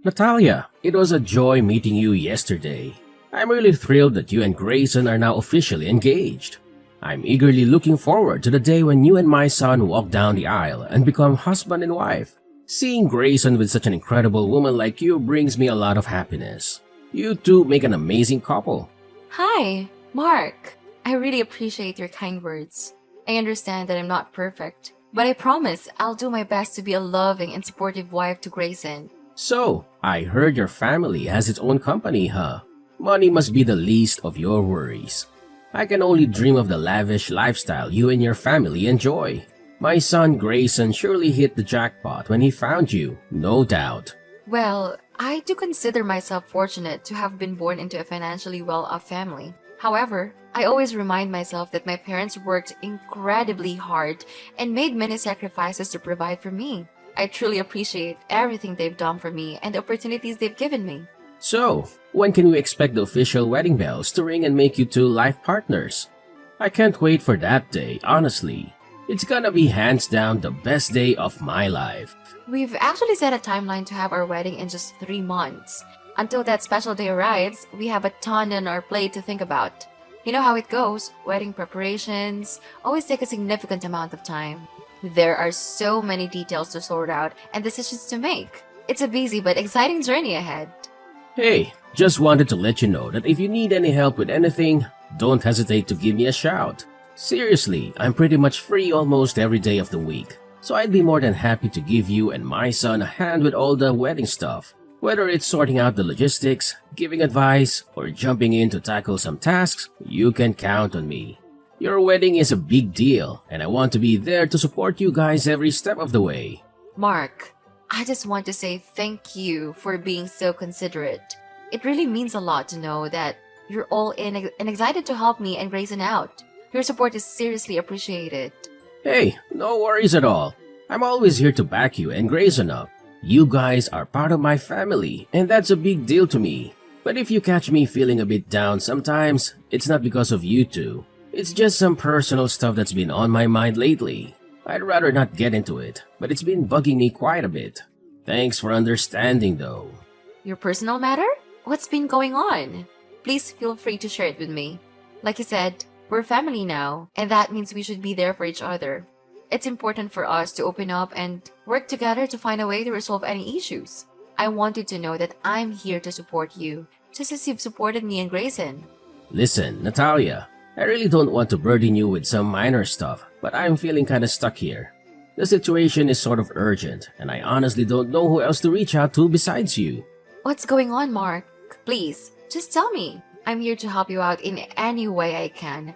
Natalia, it was a joy meeting you yesterday. I'm really thrilled that you and Grayson are now officially engaged. I'm eagerly looking forward to the day when you and my son walk down the aisle and become husband and wife. Seeing Grayson with such an incredible woman like you brings me a lot of happiness. You two make an amazing couple. Hi, Mark. I really appreciate your kind words. I understand that I'm not perfect, but I promise I'll do my best to be a loving and supportive wife to Grayson. So, I heard your family has its own company, huh? Money must be the least of your worries. I can only dream of the lavish lifestyle you and your family enjoy. My son Grayson surely hit the jackpot when he found you, no doubt. Well, I do consider myself fortunate to have been born into a financially well-off family. However, I always remind myself that my parents worked incredibly hard and made many sacrifices to provide for me. I truly appreciate everything they've done for me and the opportunities they've given me. So, when can we expect the official wedding bells to ring and make you two life partners? I can't wait for that day, honestly. It's gonna be hands down the best day of my life. We've actually set a timeline to have our wedding in just 3 months. Until that special day arrives, we have a ton on our plate to think about. You know how it goes, wedding preparations always take a significant amount of time. There are so many details to sort out and decisions to make. It's a busy but exciting journey ahead. Hey, just wanted to let you know that if you need any help with anything, don't hesitate to give me a shout. Seriously, I'm pretty much free almost every day of the week, so I'd be more than happy to give you and my son a hand with all the wedding stuff. Whether it's sorting out the logistics, giving advice, or jumping in to tackle some tasks, you can count on me. Your wedding is a big deal, and I want to be there to support you guys every step of the way. Mark, I just want to say thank you for being so considerate. It really means a lot to know that you're all in and excited to help me and Grayson out. Your support is seriously appreciated. Hey, no worries at all. I'm always here to back you and Grayson up. You guys are part of my family, and that's a big deal to me. But if you catch me feeling a bit down sometimes, it's not because of you two. It's just some personal stuff that's been on my mind lately. I'd rather not get into it, but it's been bugging me quite a bit. Thanks for understanding though. Your personal matter? What's been going on? Please feel free to share it with me. Like you said, we're family now, and that means we should be there for each other. It's important for us to open up and work together to find a way to resolve any issues. I want you to know that I'm here to support you, just as you've supported me and Grayson. Listen, Natalia, I really don't want to burden you with some minor stuff, but I'm feeling kinda stuck here. The situation is sort of urgent, and I honestly don't know who else to reach out to besides you. What's going on, Mark? Please, just tell me. I'm here to help you out in any way I can.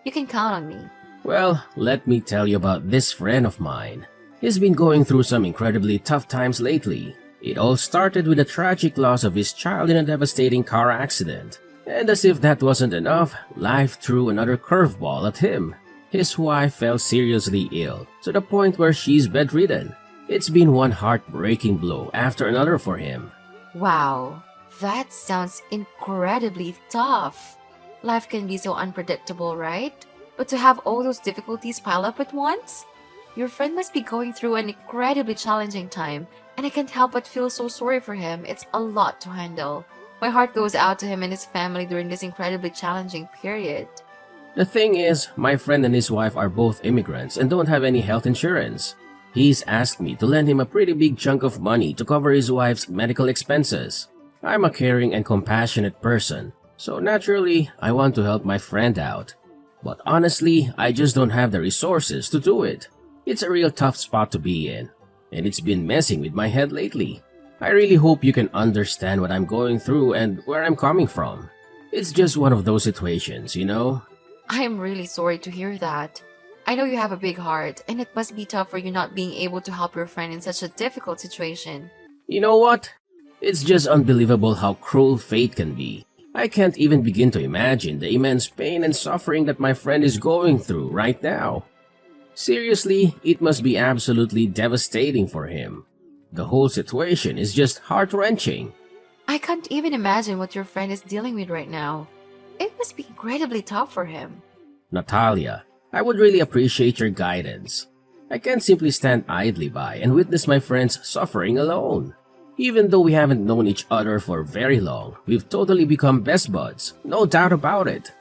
You can count on me. Well, let me tell you about this friend of mine. He's been going through some incredibly tough times lately. It all started with the tragic loss of his child in a devastating car accident. And as if that wasn't enough, life threw another curveball at him. His wife fell seriously ill, to the point where she's bedridden. It's been one heartbreaking blow after another for him. Wow, that sounds incredibly tough. Life can be so unpredictable, right? But to have all those difficulties pile up at once? Your friend must be going through an incredibly challenging time, and I can't help but feel so sorry for him. It's a lot to handle. My heart goes out to him and his family during this incredibly challenging period. The thing is, my friend and his wife are both immigrants and don't have any health insurance. He's asked me to lend him a pretty big chunk of money to cover his wife's medical expenses. I'm a caring and compassionate person, so naturally, I want to help my friend out. But honestly, I just don't have the resources to do it. It's a real tough spot to be in, and it's been messing with my head lately. I really hope you can understand what I'm going through and where I'm coming from. It's just one of those situations, you know? I am really sorry to hear that. I know you have a big heart, and it must be tough for you not being able to help your friend in such a difficult situation. You know what? It's just unbelievable how cruel fate can be. I can't even begin to imagine the immense pain and suffering that my friend is going through right now. Seriously, it must be absolutely devastating for him. The whole situation is just heart-wrenching. I can't even imagine what your friend is dealing with right now. It must be incredibly tough for him. Natalia, I would really appreciate your guidance. I can't simply stand idly by and witness my friend's suffering alone. Even though we haven't known each other for very long, we've totally become best buds, no doubt about it.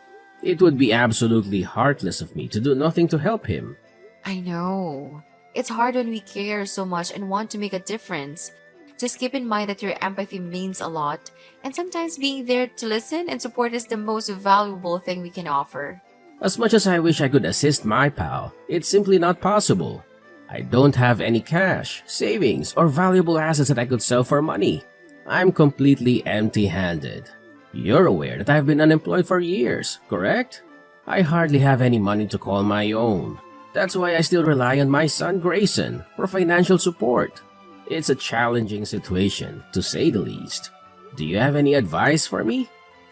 It would be absolutely heartless of me to do nothing to help him. I know. It's hard when we care so much and want to make a difference. Just keep in mind that your empathy means a lot, and sometimes being there to listen and support is the most valuable thing we can offer. As much as I wish I could assist my pal, it's simply not possible. I don't have any cash, savings, or valuable assets that I could sell for money. I'm completely empty-handed. You're aware that I've been unemployed for years, correct? I hardly have any money to call my own. That's why I still rely on my son Grayson for financial support. It's a challenging situation, to say the least. Do you have any advice for me?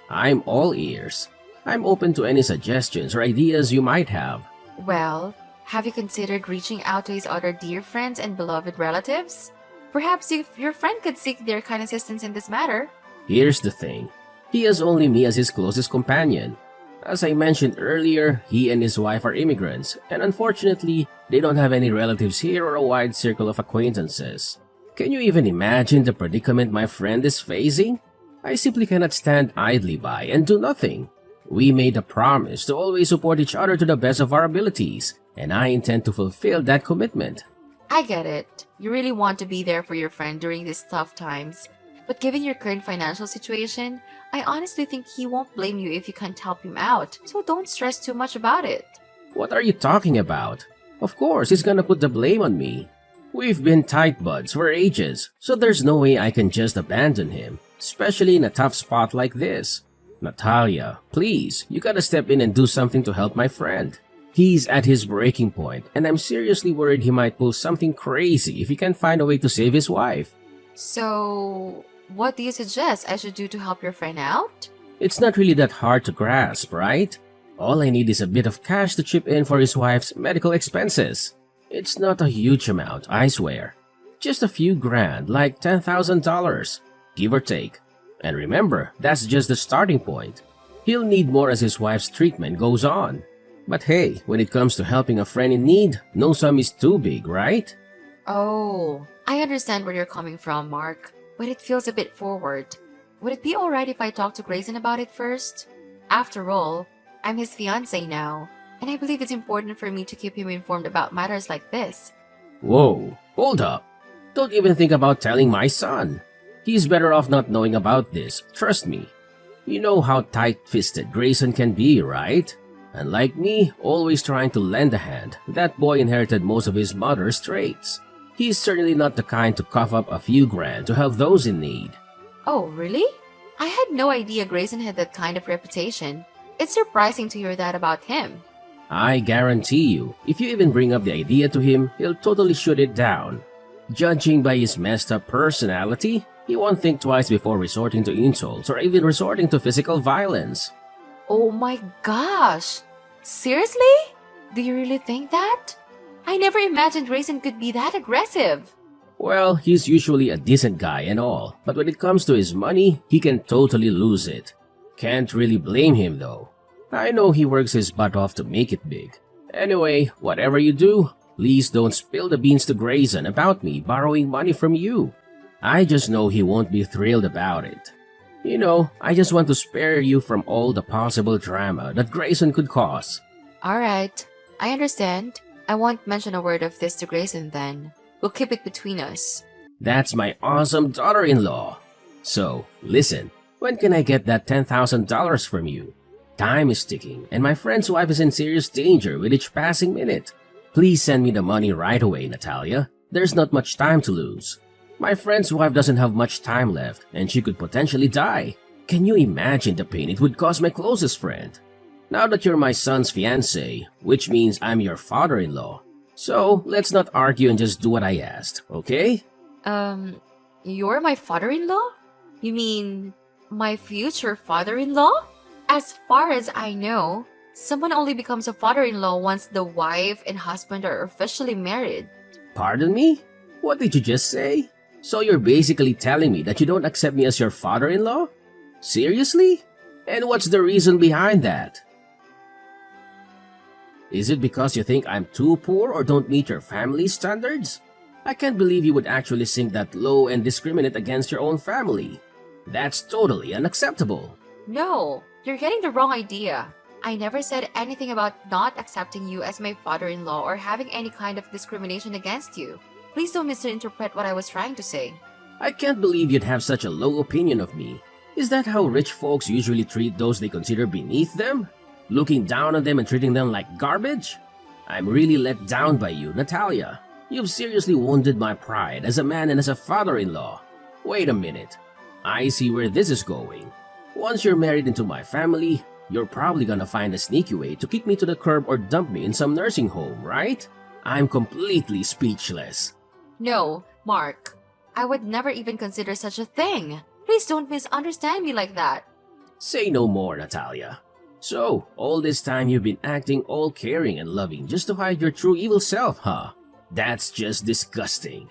I'm all ears. I'm open to any suggestions or ideas you might have. Well, have you considered reaching out to his other dear friends and beloved relatives? Perhaps if your friend could seek their kind assistance in this matter. Here's the thing. He has only me as his closest companion. As I mentioned earlier, he and his wife are immigrants, and unfortunately, they don't have any relatives here or a wide circle of acquaintances. Can you even imagine the predicament my friend is facing? I simply cannot stand idly by and do nothing. We made a promise to always support each other to the best of our abilities, and I intend to fulfill that commitment. I get it. You really want to be there for your friend during these tough times. But given your current financial situation, I honestly think he won't blame you if you can't help him out, so don't stress too much about it. What are you talking about? Of course, he's gonna put the blame on me. We've been tight buds for ages, so there's no way I can just abandon him, especially in a tough spot like this. Natalia, please, you gotta step in and do something to help my friend. He's at his breaking point, and I'm seriously worried he might pull something crazy if he can't find a way to save his wife. So, what do you suggest I should do to help your friend out? It's not really that hard to grasp, right? All I need is a bit of cash to chip in for his wife's medical expenses. It's not a huge amount, I swear. Just a few grand, like $10,000, give or take. And remember, that's just the starting point. He'll need more as his wife's treatment goes on. But hey, when it comes to helping a friend in need, no sum is too big, right? Oh, I understand where you're coming from, Mark, but it feels a bit forward. Would it be alright if I talk to Grayson about it first? After all, I'm his fiancé now, and I believe it's important for me to keep him informed about matters like this. Whoa, hold up. Don't even think about telling my son. He's better off not knowing about this, trust me. You know how tight-fisted Grayson can be, right? Unlike me, always trying to lend a hand, that boy inherited most of his mother's traits. He's certainly not the kind to cough up a few grand to help those in need. Oh, really? I had no idea Grayson had that kind of reputation. It's surprising to hear that about him. I guarantee you, if you even bring up the idea to him, he'll totally shoot it down. Judging by his messed up personality, he won't think twice before resorting to insults or even resorting to physical violence. Oh my gosh! Seriously? Do you really think that? I never imagined Grayson could be that aggressive. Well, he's usually a decent guy and all, but when it comes to his money, he can totally lose it. Can't really blame him though. I know he works his butt off to make it big. Anyway, whatever you do, please don't spill the beans to Grayson about me borrowing money from you. I just know he won't be thrilled about it. You know, I just want to spare you from all the possible drama that Grayson could cause. Alright, I understand. I won't mention a word of this to Grayson then. We'll keep it between us. That's my awesome daughter-in-law. So, listen, when can I get that $10,000 from you? Time is ticking, and my friend's wife is in serious danger with each passing minute. Please send me the money right away, Natalia. There's not much time to lose. My friend's wife doesn't have much time left, and she could potentially die. Can you imagine the pain it would cause my closest friend? Now that you're my son's fiancé, which means I'm your father-in-law, so let's not argue and just do what I asked, okay? You're my father-in-law? You mean my future father-in-law? As far as I know, someone only becomes a father-in-law once the wife and husband are officially married. Pardon me? What did you just say? So you're basically telling me that you don't accept me as your father-in-law? Seriously? And what's the reason behind that? Is it because you think I'm too poor or don't meet your family standards? I can't believe you would actually sink that low and discriminate against your own family. That's totally unacceptable. No, you're getting the wrong idea. I never said anything about not accepting you as my father-in-law or having any kind of discrimination against you. Please don't misinterpret what I was trying to say. I can't believe you'd have such a low opinion of me. Is that how rich folks usually treat those they consider beneath them? Looking down on them and treating them like garbage? I'm really let down by you, Natalia. You've seriously wounded my pride as a man and as a father-in-law. Wait a minute. I see where this is going. Once you're married into my family, you're probably gonna find a sneaky way to kick me to the curb or dump me in some nursing home, right? I'm completely speechless. No, Mark. I would never even consider such a thing. Please don't misunderstand me like that. Say no more, Natalia. So, all this time you've been acting all caring and loving just to hide your true evil self, huh? That's just disgusting.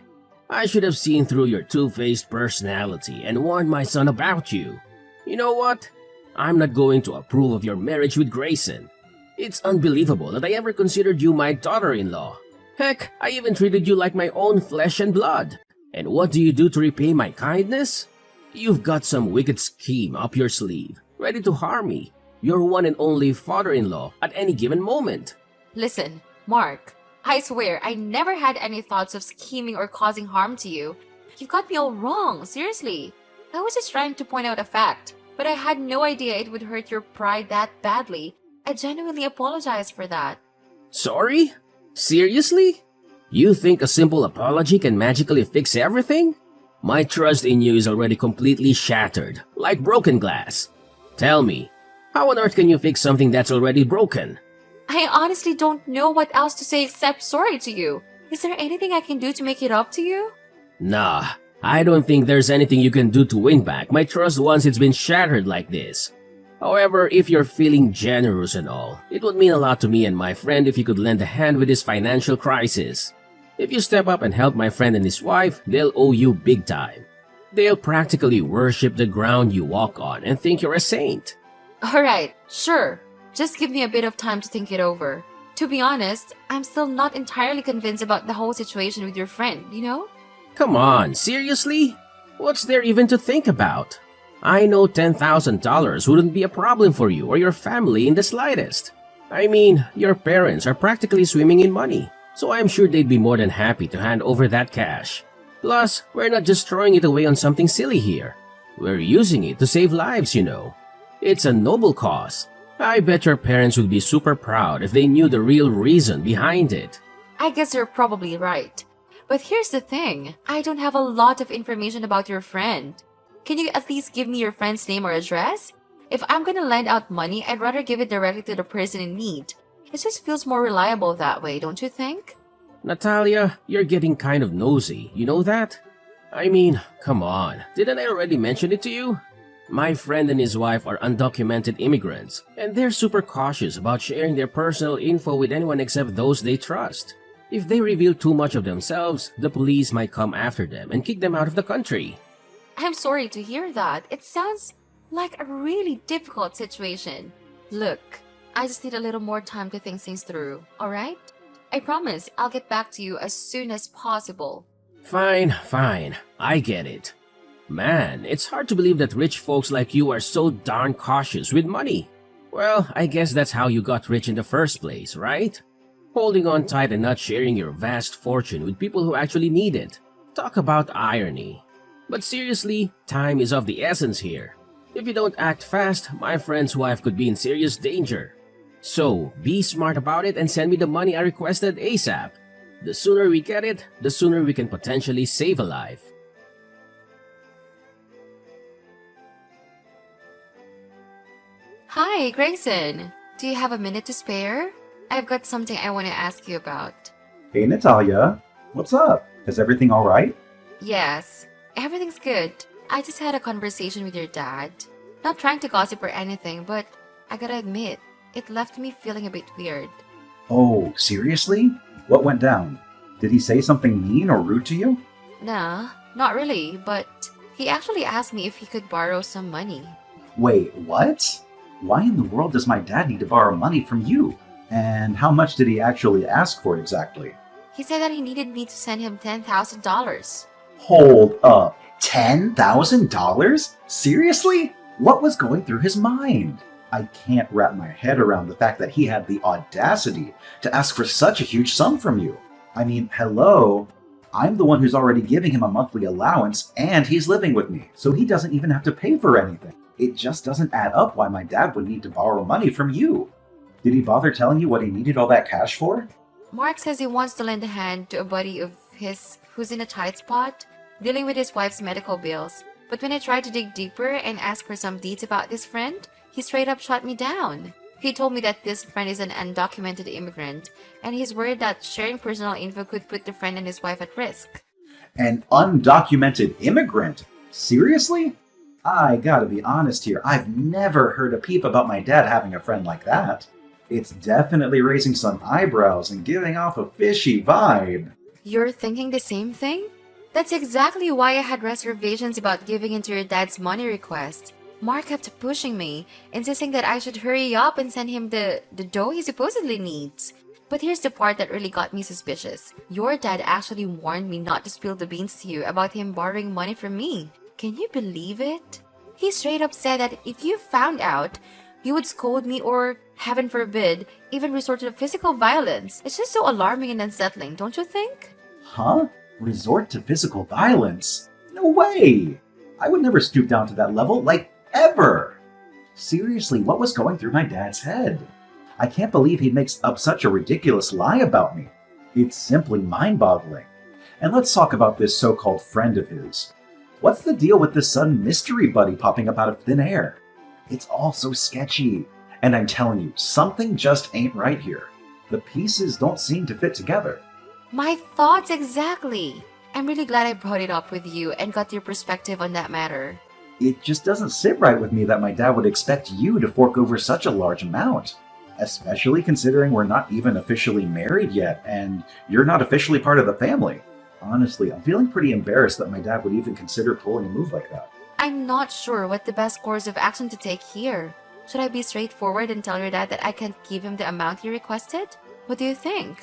I should have seen through your two-faced personality and warned my son about you. You know what? I'm not going to approve of your marriage with Grayson. It's unbelievable that I ever considered you my daughter-in-law. Heck, I even treated you like my own flesh and blood. And what do you do to repay my kindness? You've got some wicked scheme up your sleeve, ready to harm me, your one and only father-in-law, at any given moment. Listen, Mark. I swear, I never had any thoughts of scheming or causing harm to you. You've got me all wrong, seriously. I was just trying to point out a fact, but I had no idea it would hurt your pride that badly. I genuinely apologize for that. Sorry? Seriously? You think a simple apology can magically fix everything? My trust in you is already completely shattered, like broken glass. Tell me, how on earth can you fix something that's already broken? I honestly don't know what else to say except sorry to you. Is there anything I can do to make it up to you? Nah, I don't think there's anything you can do to win back my trust once it's been shattered like this. However, if you're feeling generous and all, it would mean a lot to me and my friend if you could lend a hand with this financial crisis. If you step up and help my friend and his wife, they'll owe you big time. They'll practically worship the ground you walk on and think you're a saint. Alright, sure. Just give me a bit of time to think it over. To be honest, I'm still not entirely convinced about the whole situation with your friend, you know? Come on, seriously? What's there even to think about? I know $10,000 wouldn't be a problem for you or your family in the slightest. I mean, your parents are practically swimming in money, so I'm sure they'd be more than happy to hand over that cash. Plus, we're not just throwing it away on something silly here. We're using it to save lives, you know. It's a noble cause. I bet your parents would be super proud if they knew the real reason behind it. I guess you're probably right. But here's the thing, I don't have a lot of information about your friend. Can you at least give me your friend's name or address? If I'm gonna lend out money, I'd rather give it directly to the person in need. It just feels more reliable that way, don't you think? Natalia, you're getting kind of nosy, you know that? I mean, come on, didn't I already mention it to you? My friend and his wife are undocumented immigrants, and they're super cautious about sharing their personal info with anyone except those they trust. If they reveal too much of themselves, the police might come after them and kick them out of the country. I'm sorry to hear that. It sounds like a really difficult situation. Look, I just need a little more time to think things through, alright? I promise I'll get back to you as soon as possible. Fine, I get it. Man, it's hard to believe that rich folks like you are so darn cautious with money. Well, I guess that's how you got rich in the first place, right? Holding on tight and not sharing your vast fortune with people who actually need it. Talk about irony. But seriously, time is of the essence here. If you don't act fast, my friend's wife could be in serious danger. So, be smart about it and send me the money I requested ASAP. The sooner we get it, the sooner we can potentially save a life. Hi, Grayson. Do you have a minute to spare? I've got something I want to ask you about. Hey Natalia, what's up? Is everything alright? Yes, everything's good. I just had a conversation with your dad. Not trying to gossip or anything, but I gotta admit, it left me feeling a bit weird. Oh, seriously? What went down? Did he say something mean or rude to you? Nah, not really, but he actually asked me if he could borrow some money. Wait, what? Why in the world does my dad need to borrow money from you? And how much did he actually ask for exactly? He said that he needed me to send him $10,000. Hold up. $10,000? Seriously? What was going through his mind? I can't wrap my head around the fact that he had the audacity to ask for such a huge sum from you. I mean, hello? I'm the one who's already giving him a monthly allowance, and he's living with me, so he doesn't even have to pay for anything. It just doesn't add up why my dad would need to borrow money from you. Did he bother telling you what he needed all that cash for? Mark says he wants to lend a hand to a buddy of his who's in a tight spot, dealing with his wife's medical bills. But when I tried to dig deeper and ask for some deeds about this friend, he straight up shut me down. He told me that this friend is an undocumented immigrant, and he's worried that sharing personal info could put the friend and his wife at risk. An undocumented immigrant? Seriously? I gotta be honest here, I've never heard a peep about my dad having a friend like that. It's definitely raising some eyebrows and giving off a fishy vibe. You're thinking the same thing? That's exactly why I had reservations about giving into your dad's money request. Mark kept pushing me, insisting that I should hurry up and send him the dough he supposedly needs. But here's the part that really got me suspicious. Your dad actually warned me not to spill the beans to you about him borrowing money from me. Can you believe it? He straight up said that if you found out, he would scold me or, heaven forbid, even resort to physical violence. It's just so alarming and unsettling, don't you think? Huh? Resort to physical violence? No way! I would never stoop down to that level, like, ever! Seriously, what was going through my dad's head? I can't believe he makes up such a ridiculous lie about me. It's simply mind-boggling. And let's talk about this so-called friend of his. What's the deal with this sudden mystery buddy popping up out of thin air? It's all so sketchy. And I'm telling you, something just ain't right here. The pieces don't seem to fit together. My thoughts exactly. I'm really glad I brought it up with you and got your perspective on that matter. It just doesn't sit right with me that my dad would expect you to fork over such a large amount. Especially considering we're not even officially married yet, and you're not officially part of the family. Honestly, I'm feeling pretty embarrassed that my dad would even consider pulling a move like that. I'm not sure what the best course of action to take here. Should I be straightforward and tell your dad that I can't give him the amount he requested? What do you think?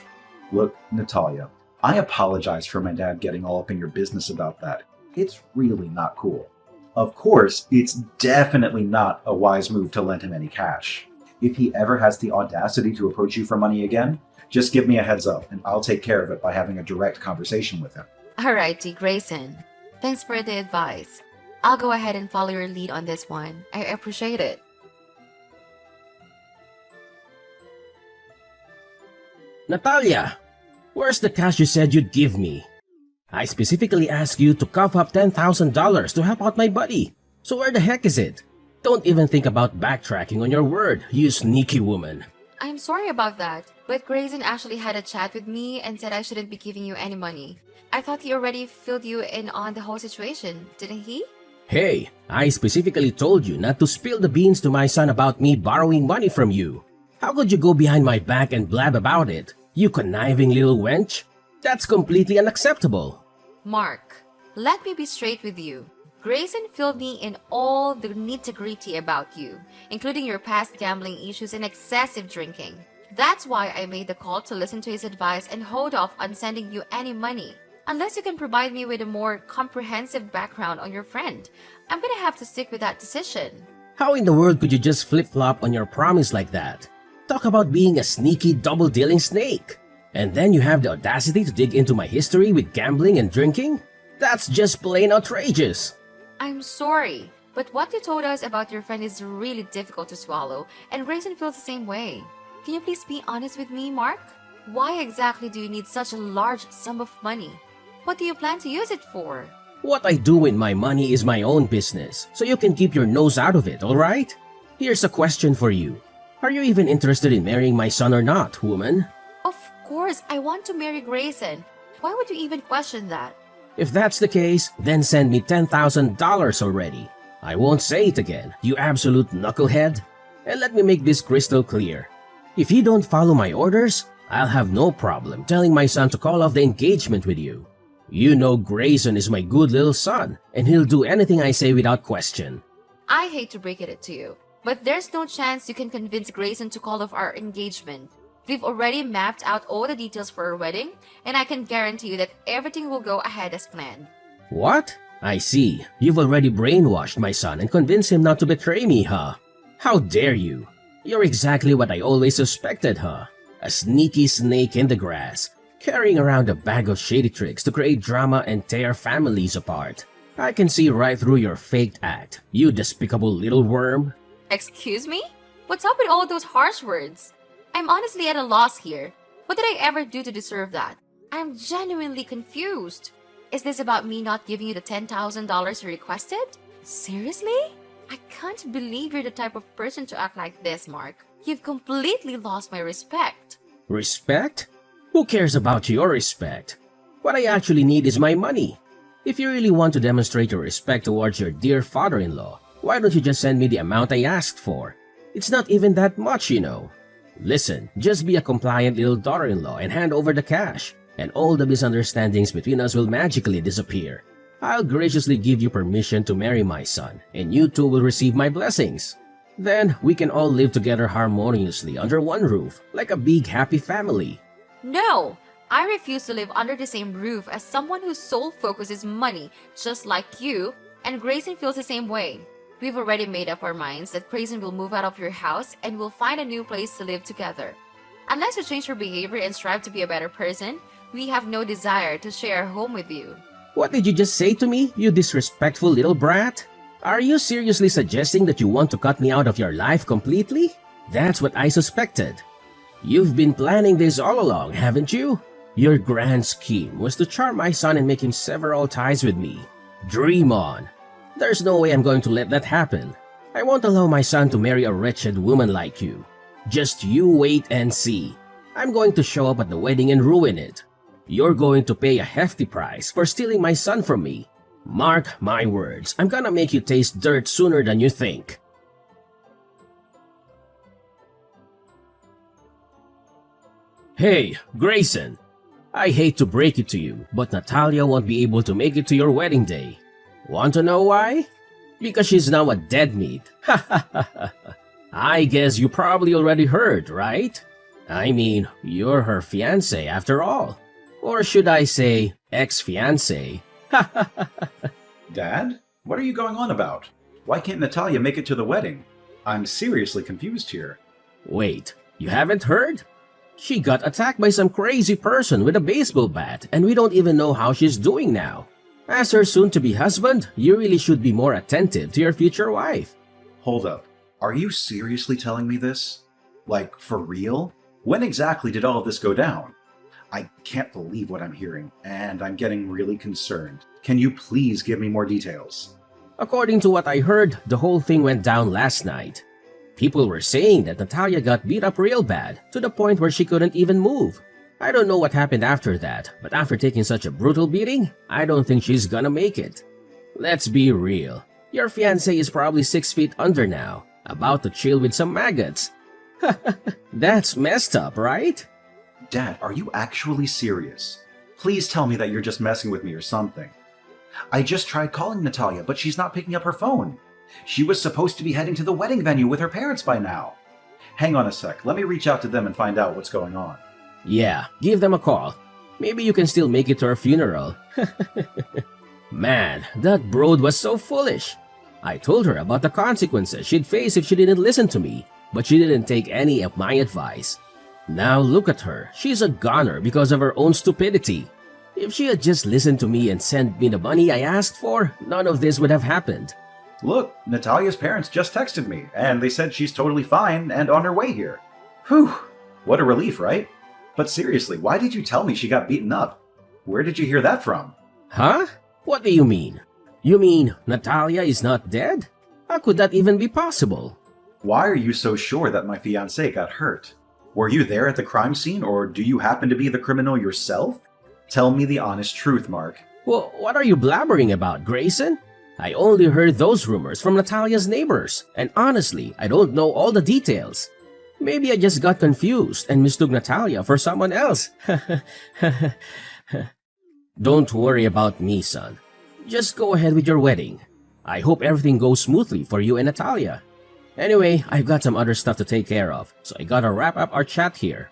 Look, Natalia, I apologize for my dad getting all up in your business about that. It's really not cool. Of course, it's definitely not a wise move to lend him any cash. If he ever has the audacity to approach you for money again, just give me a heads up and I'll take care of it by having a direct conversation with him. Alrighty, Grayson. Thanks for the advice. I'll go ahead and follow your lead on this one. I appreciate it. Natalia, where's the cash you said you'd give me? I specifically asked you to cough up $10,000 to help out my buddy. So where the heck is it? Don't even think about backtracking on your word, you sneaky woman. I'm sorry about that, but Grayson actually had a chat with me and said I shouldn't be giving you any money. I thought he already filled you in on the whole situation, didn't he? Hey, I specifically told you not to spill the beans to my son about me borrowing money from you. How could you go behind my back and blab about it, you conniving little wench? That's completely unacceptable. Mark, let me be straight with you. Grayson filled me in all the nitty-gritty about you, including your past gambling issues and excessive drinking. That's why I made the call to listen to his advice and hold off on sending you any money. Unless you can provide me with a more comprehensive background on your friend, I'm gonna have to stick with that decision. How in the world could you just flip-flop on your promise like that? Talk about being a sneaky double-dealing snake. And then you have the audacity to dig into my history with gambling and drinking? That's just plain outrageous. I'm sorry, but what you told us about your friend is really difficult to swallow, and Grayson feels the same way. Can you please be honest with me, Mark? Why exactly do you need such a large sum of money? What do you plan to use it for? What I do with my money is my own business, so you can keep your nose out of it, alright? Here's a question for you. Are you even interested in marrying my son or not, woman? Of course, I want to marry Grayson. Why would you even question that? If that's the case, then send me $10,000 already. I won't say it again, you absolute knucklehead. And let me make this crystal clear. If you don't follow my orders, I'll have no problem telling my son to call off the engagement with you. You know Grayson is my good little son, and he'll do anything I say without question. I hate to break it to you, but there's no chance you can convince Grayson to call off our engagement. We've already mapped out all the details for our wedding, and I can guarantee you that everything will go ahead as planned. What? I see. You've already brainwashed my son and convinced him not to betray me, huh? How dare you? You're exactly what I always suspected, huh? A sneaky snake in the grass, carrying around a bag of shady tricks to create drama and tear families apart. I can see right through your faked act, you despicable little worm. Excuse me? What's up with all those harsh words? I'm honestly at a loss here. What did I ever do to deserve that? I'm genuinely confused. Is this about me not giving you the $10,000 you requested? Seriously? I can't believe you're the type of person to act like this, Mark. You've completely lost my respect. Respect? Who cares about your respect? What I actually need is my money. If you really want to demonstrate your respect towards your dear father-in-law, why don't you just send me the amount I asked for? It's not even that much, you know. Listen, just be a compliant little daughter-in-law and hand over the cash, and all the misunderstandings between us will magically disappear. I'll graciously give you permission to marry my son, and you two will receive my blessings. Then we can all live together harmoniously under one roof, like a big happy family. No! I refuse to live under the same roof as someone whose sole focus is money, just like you, and Grayson feels the same way. We've already made up our minds that Grayson will move out of your house and we'll find a new place to live together. Unless you change your behavior and strive to be a better person, we have no desire to share a home with you. What did you just say to me, you disrespectful little brat? Are you seriously suggesting that you want to cut me out of your life completely? That's what I suspected. You've been planning this all along, haven't you? Your grand scheme was to charm my son and make him sever all ties with me. Dream on. There's no way I'm going to let that happen. I won't allow my son to marry a wretched woman like you. Just you wait and see. I'm going to show up at the wedding and ruin it. You're going to pay a hefty price for stealing my son from me. Mark my words, I'm gonna make you taste dirt sooner than you think. Hey, Grayson. I hate to break it to you, but Natalia won't be able to make it to your wedding day. Want to know why? Because she's now a dead meat. I guess you probably already heard, right? I mean, you're her fiancé after all. Or should I say, ex-fiancé? Dad? What are you going on about? Why can't Natalia make it to the wedding? I'm seriously confused here. Wait, you haven't heard? She got attacked by some crazy person with a baseball bat, and we don't even know how she's doing now. As her soon-to-be husband, you really should be more attentive to your future wife. Hold up. Are you seriously telling me this? Like, for real? When exactly did all of this go down? I can't believe what I'm hearing, and I'm getting really concerned. Can you please give me more details? According to what I heard, the whole thing went down last night. People were saying that Natalia got beat up real bad, to the point where she couldn't even move. I don't know what happened after that, but after taking such a brutal beating, I don't think she's gonna make it. Let's be real. Your fiancé is probably 6 feet under now, about to chill with some maggots. That's messed up, right? Dad, are you actually serious? Please tell me that you're just messing with me or something. I just tried calling Natalia, but she's not picking up her phone. She was supposed to be heading to the wedding venue with her parents by now. Hang on a sec, let me reach out to them and find out what's going on. Yeah, give them a call. Maybe you can still make it to her funeral. Man, that broad was so foolish. I told her about the consequences she'd face if she didn't listen to me, but she didn't take any of my advice. Now look at her, she's a goner because of her own stupidity. If she had just listened to me and sent me the money I asked for, none of this would have happened. Look, Natalia's parents just texted me, and they said she's totally fine and on her way here. Whew, what a relief, right? But seriously, why did you tell me she got beaten up? Where did you hear that from? Huh? What do you mean? You mean Natalia is not dead? How could that even be possible? Why are you so sure that my fiancé got hurt? Were you there at the crime scene, or do you happen to be the criminal yourself? Tell me the honest truth, Mark. Well, what are you blabbering about, Grayson? I only heard those rumors from Natalia's neighbors, and honestly, I don't know all the details. Maybe I just got confused and mistook Natalia for someone else. Don't worry about me, son. Just go ahead with your wedding. I hope everything goes smoothly for you and Natalia. Anyway, I've got some other stuff to take care of, so I gotta wrap up our chat here.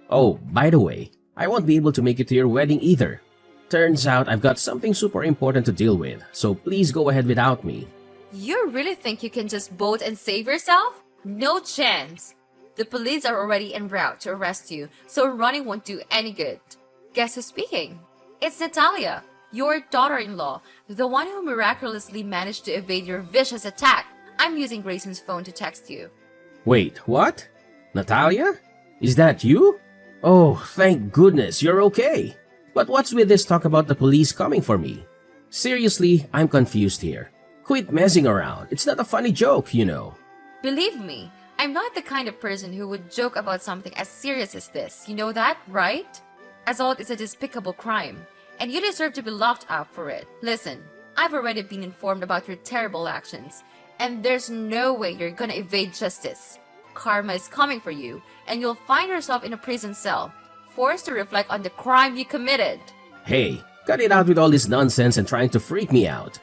Oh, by the way, I won't be able to make it to your wedding either. Turns out I've got something super important to deal with, so please go ahead without me. You really think you can just bolt and save yourself? No chance. The police are already en route to arrest you, so running won't do any good. Guess who's speaking? It's Natalia, your daughter-in-law, the one who miraculously managed to evade your vicious attack. I'm using Grayson's phone to text you. Wait, what? Natalia? Is that you? Oh, thank goodness you're okay. But what's with this talk about the police coming for me? Seriously, I'm confused here. Quit messing around. It's not a funny joke, you know. Believe me, I'm not the kind of person who would joke about something as serious as this. You know that, right? Assault is a despicable crime, and you deserve to be locked up for it. Listen, I've already been informed about your terrible actions, and there's no way you're gonna evade justice. Karma is coming for you, and you'll find yourself in a prison cell, forced to reflect on the crime you committed. Hey, cut it out with all this nonsense and trying to freak me out.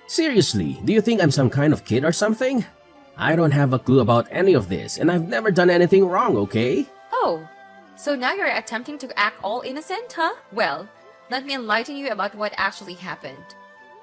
Seriously, do you think I'm some kind of kid or something? I don't have a clue about any of this, and I've never done anything wrong, okay? Oh, so now you're attempting to act all innocent, huh? Well, let me enlighten you about what actually happened.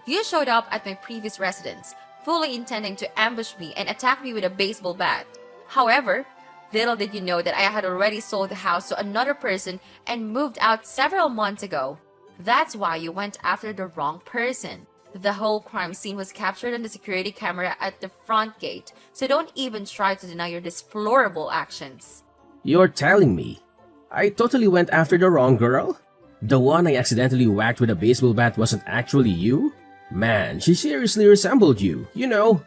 You showed up at my previous residence, fully intending to ambush me and attack me with a baseball bat. However, little did you know that I had already sold the house to another person and moved out several months ago. That's why you went after the wrong person. The whole crime scene was captured on the security camera at the front gate, so don't even try to deny your deplorable actions. You're telling me I totally went after the wrong girl? The one I accidentally whacked with a baseball bat wasn't actually you? Man, she seriously resembled you, you know.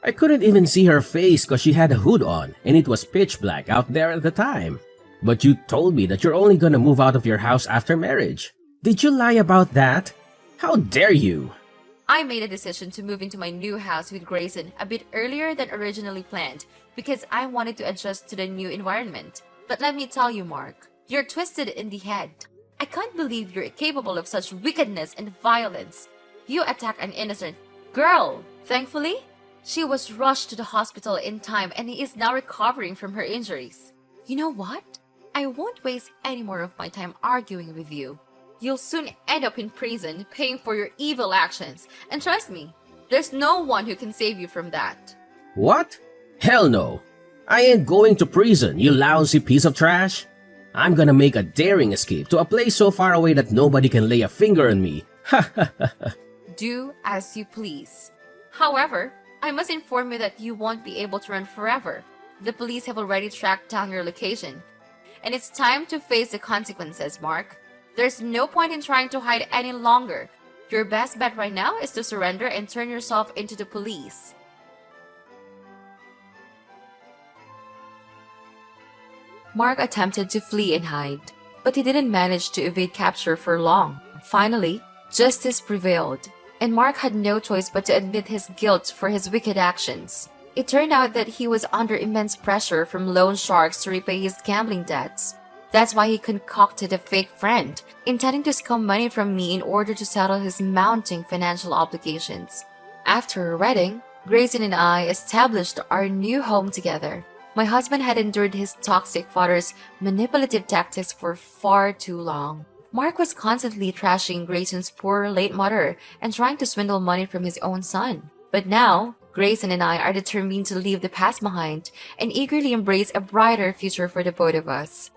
I couldn't even see her face cause she had a hood on and it was pitch black out there at the time. But you told me that you're only gonna move out of your house after marriage. Did you lie about that? How dare you? I made a decision to move into my new house with Grayson a bit earlier than originally planned because I wanted to adjust to the new environment. But let me tell you, Mark, you're twisted in the head. I can't believe you're capable of such wickedness and violence. You attack an innocent girl. Thankfully, she was rushed to the hospital in time and is now recovering from her injuries. You know what? I won't waste any more of my time arguing with you. You'll soon end up in prison paying for your evil actions. And trust me, there's no one who can save you from that. What? Hell no. I ain't going to prison, you lousy piece of trash. I'm gonna make a daring escape to a place so far away that nobody can lay a finger on me. Ha ha ha ha. Do as you please. However, I must inform you that you won't be able to run forever. The police have already tracked down your location. And it's time to face the consequences, Mark. There's no point in trying to hide any longer. Your best bet right now is to surrender and turn yourself into the police. Mark attempted to flee and hide, but he didn't manage to evade capture for long. Finally, justice prevailed, and Mark had no choice but to admit his guilt for his wicked actions. It turned out that he was under immense pressure from loan sharks to repay his gambling debts. That's why he concocted a fake friend, intending to scam money from me in order to settle his mounting financial obligations. After our wedding, Grayson and I established our new home together. My husband had endured his toxic father's manipulative tactics for far too long. Mark was constantly trashing Grayson's poor late mother and trying to swindle money from his own son. But now, Grayson and I are determined to leave the past behind and eagerly embrace a brighter future for the both of us.